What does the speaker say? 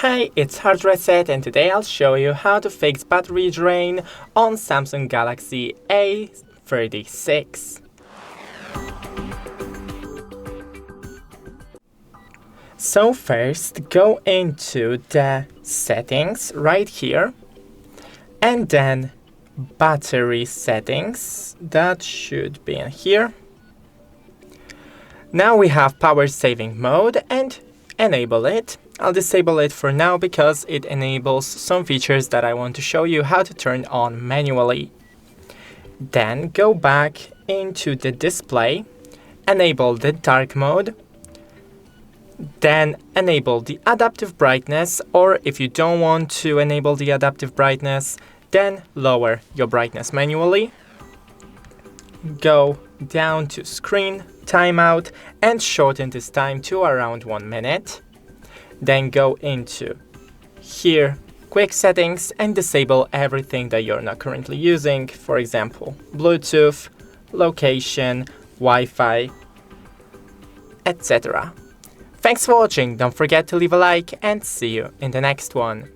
Hi, it's HardReset and today I'll show you how to fix battery drain on Samsung Galaxy A36. So first, go into the settings right here and then battery settings. That should be in here. Now we have power saving mode and enable it. I'll disable it for now because it enables some features that I want to show you how to turn on manually. Then go back into the display, enable the dark mode, then enable the adaptive brightness, or if you don't want to enable the adaptive brightness, then lower your brightness manually. Go down to screen, timeout, and shorten this time to around 1 minute. Then go into here, quick settings, and disable everything that you're not currently using. For example, Bluetooth, location, Wi-Fi, etc. Thanks for watching. Don't forget to leave a like and see you in the next one.